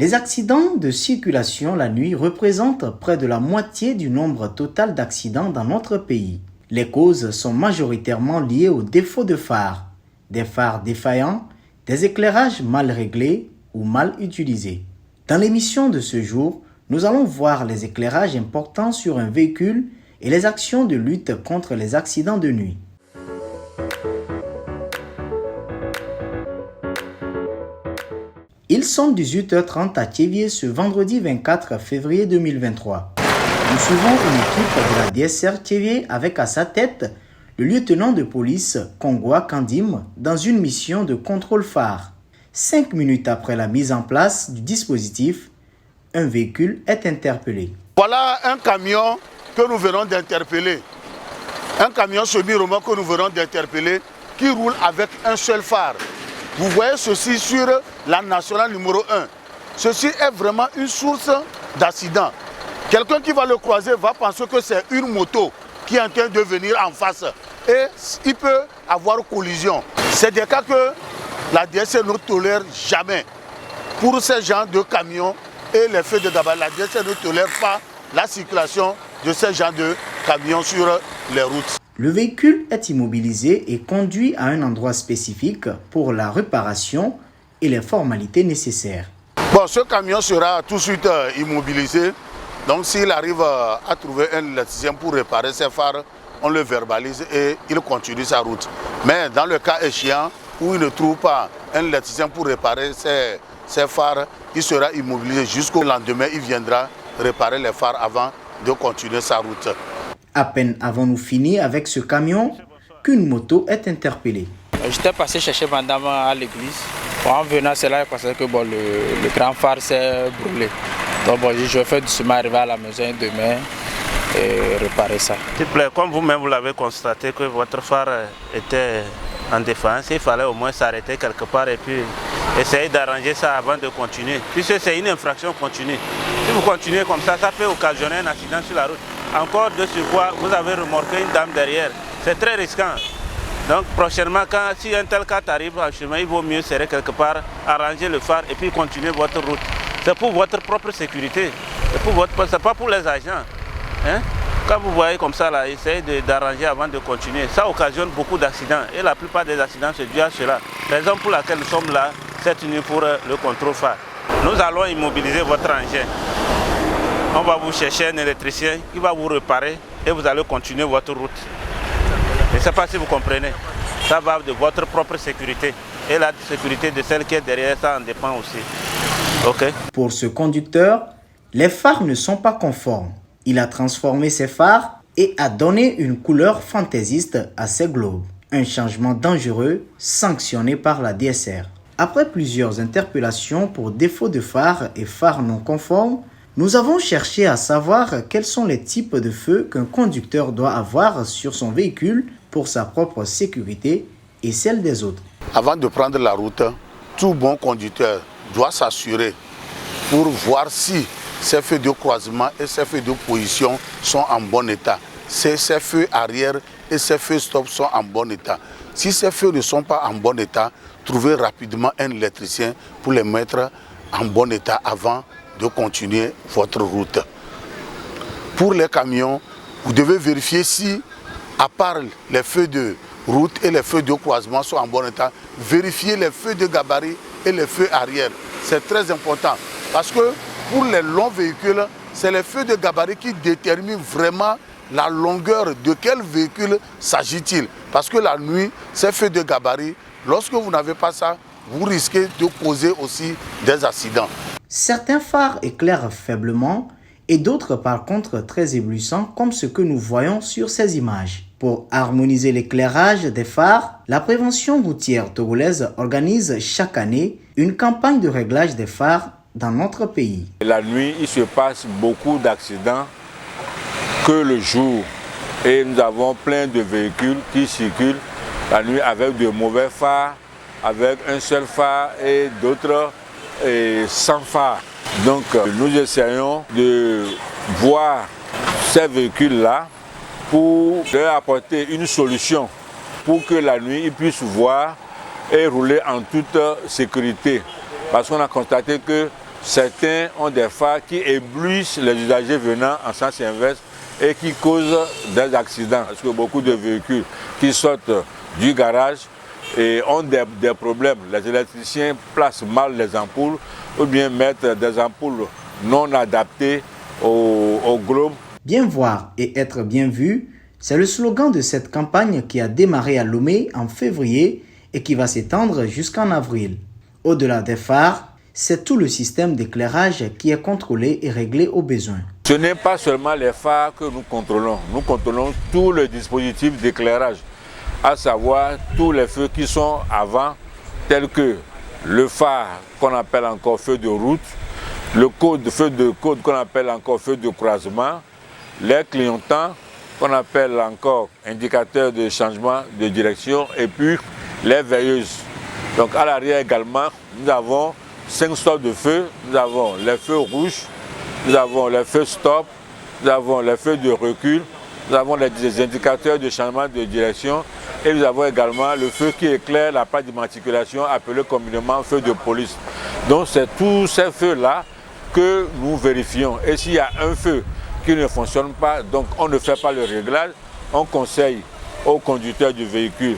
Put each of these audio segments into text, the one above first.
Les accidents de circulation la nuit représentent près de la moitié du nombre total d'accidents dans notre pays. Les causes sont majoritairement liées aux défauts de phares, des phares défaillants, des éclairages mal réglés ou mal utilisés. Dans l'émission de ce jour, nous allons voir les éclairages importants sur un véhicule et les actions de lutte contre les accidents de nuit. Ils sont 18h30 à Thiévié ce vendredi 24 février 2023. Nous suivons une équipe de la DSR Thiévié avec à sa tête le lieutenant de police Kongwa Kandim dans une mission de contrôle phare. 5 minutes après la mise en place du dispositif, un véhicule est interpellé. Voilà un camion que nous venons d'interpeller. Un camion semi-remorque que nous venons d'interpeller qui roule avec un seul phare. Vous voyez ceci sur la nationale numéro 1. Ceci est vraiment une source d'accident. Quelqu'un qui va le croiser va penser que c'est une moto qui est en train de venir en face. Et il peut avoir collision. C'est des cas que la DSR ne tolère jamais. Pour ces gens de camions et les feux de gabarit, la DSR ne tolère pas la circulation de ces gens de camions sur les routes. Le véhicule est immobilisé et conduit à un endroit spécifique pour la réparation et les formalités nécessaires. Bon, ce camion sera tout de suite immobilisé. Donc s'il arrive à trouver un électricien pour réparer ses phares, on le verbalise et il continue sa route. Mais dans le cas échéant où il ne trouve pas un électricien pour réparer ses phares, il sera immobilisé jusqu'au lendemain. Il viendra réparer les phares avant de continuer sa route. À peine avons-nous fini avec ce camion qu'une moto est interpellée. J'étais passé chercher madame à l'église. En venant, c'est là parce que le grand phare s'est brûlé. Donc je vais faire doucement arriver à la maison demain et réparer ça. S'il vous plaît, comme vous-même vous l'avez constaté que votre phare était en défense, il fallait au moins s'arrêter quelque part et puis essayer d'arranger ça avant de continuer. Puisque c'est une infraction continue. Si vous continuez comme ça peut occasionner un accident sur la route. Encore de surcroît, vous avez remorqué une dame derrière. C'est très risquant. Donc prochainement, si un tel cas arrive en chemin, il vaut mieux serrer quelque part, arranger le phare et puis continuer votre route. C'est pour votre propre sécurité. C'est pas pour les agents. Hein? Quand vous voyez comme ça, là, essayez d'arranger avant de continuer. Ça occasionne beaucoup d'accidents. Et la plupart des accidents se dû à cela. Raison pour laquelle nous sommes là, c'est une pour le contrôle phare. Nous allons immobiliser votre engin. On va vous chercher un électricien qui va vous réparer et vous allez continuer votre route. Je ne sais pas si vous comprenez. Ça va de votre propre sécurité. Et la sécurité de celle qui est derrière, ça en dépend aussi. Okay. Pour ce conducteur, les phares ne sont pas conformes. Il a transformé ses phares et a donné une couleur fantaisiste à ses globes. Un changement dangereux sanctionné par la DSR. Après plusieurs interpellations pour défaut de phares et phares non conformes, nous avons cherché à savoir quels sont les types de feux qu'un conducteur doit avoir sur son véhicule pour sa propre sécurité et celle des autres. Avant de prendre la route, tout bon conducteur doit s'assurer pour voir si ses feux de croisement et ses feux de position sont en bon état. Si ses feux arrière et ses feux stop sont en bon état. Si ces feux ne sont pas en bon état, trouvez rapidement un électricien pour les mettre en bon état avant de continuer votre route. Pour les camions, vous devez vérifier si, à part les feux de route et les feux de croisement sont en bon état, vérifiez les feux de gabarit et les feux arrière. C'est très important parce que pour les longs véhicules, c'est les feux de gabarit qui déterminent vraiment la longueur de quel véhicule s'agit-il. Parce que la nuit, ces feux de gabarit, lorsque vous n'avez pas ça, vous risquez de causer aussi des accidents. Certains phares éclairent faiblement et d'autres par contre très éblouissants comme ce que nous voyons sur ces images. Pour harmoniser l'éclairage des phares, la prévention routière togolaise organise chaque année une campagne de réglage des phares dans notre pays. La nuit, il se passe beaucoup d'accidents que le jour. Et nous avons plein de véhicules qui circulent la nuit avec de mauvais phares, avec un seul phare et d'autres sans phare. Donc nous essayons de voir ces véhicules-là pour leur apporter une solution pour que la nuit ils puissent voir et rouler en toute sécurité. Parce qu'on a constaté que certains ont des phares qui éblouissent les usagers venant en sens inverse et qui causent des accidents. Parce que beaucoup de véhicules qui sortent du garage et ont des problèmes. Les électriciens placent mal les ampoules ou bien mettent des ampoules non adaptées au globe. Bien voir et être bien vu, c'est le slogan de cette campagne qui a démarré à Lomé en février et qui va s'étendre jusqu'en avril. Au-delà des phares, c'est tout le système d'éclairage qui est contrôlé et réglé aux besoins. Ce n'est pas seulement les phares que nous contrôlons tout le dispositif d'éclairage, à savoir tous les feux qui sont avant, tels que le phare qu'on appelle encore feu de route, le feu de côte qu'on appelle encore feu de croisement, les clignotants qu'on appelle encore indicateurs de changement de direction et puis les veilleuses. Donc à l'arrière également, nous avons 5 sortes de feux. Nous avons les feux rouges, nous avons les feux stop, nous avons les feux de recul, nous avons les indicateurs de changement de direction et nous avons également le feu qui éclaire la plaque d'immatriculation appelé communément feu de police. Donc c'est tous ces feux-là que nous vérifions. Et s'il y a un feu qui ne fonctionne pas, donc on ne fait pas le réglage, on conseille au conducteur du véhicule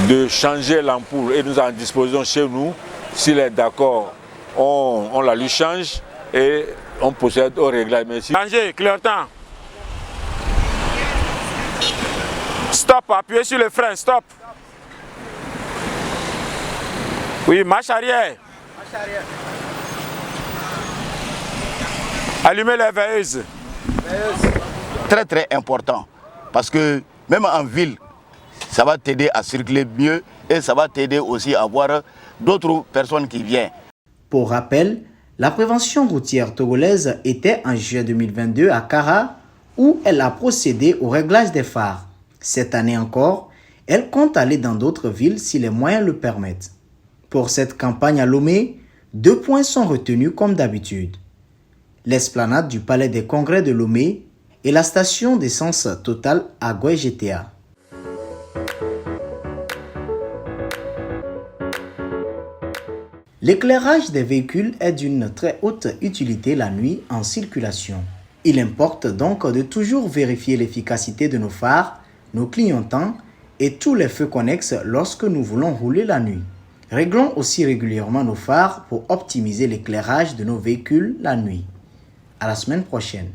de changer l'ampoule et nous en disposons chez nous. S'il est d'accord, on la lui change et on procède au réglage. Changer, clignotant. Stop, appuyez sur le frein, stop. Oui, marche arrière. Marche arrière. Allumez les veilleuses. Très important, parce que même en ville, ça va t'aider à circuler mieux et ça va t'aider aussi à voir d'autres personnes qui viennent. Pour rappel, la prévention routière togolaise était en juillet 2022 à Kara, où elle a procédé au réglage des phares. Cette année encore, elle compte aller dans d'autres villes si les moyens le permettent. Pour cette campagne à Lomé, 2 points sont retenus comme d'habitude. L'esplanade du Palais des Congrès de Lomé et la station d'essence Total à Guay-GTA. L'éclairage des véhicules est d'une très haute utilité la nuit en circulation. Il importe donc de toujours vérifier l'efficacité de nos phares, nos clignotants et tous les feux connexes lorsque nous voulons rouler la nuit. Réglons aussi régulièrement nos phares pour optimiser l'éclairage de nos véhicules la nuit. À la semaine prochaine.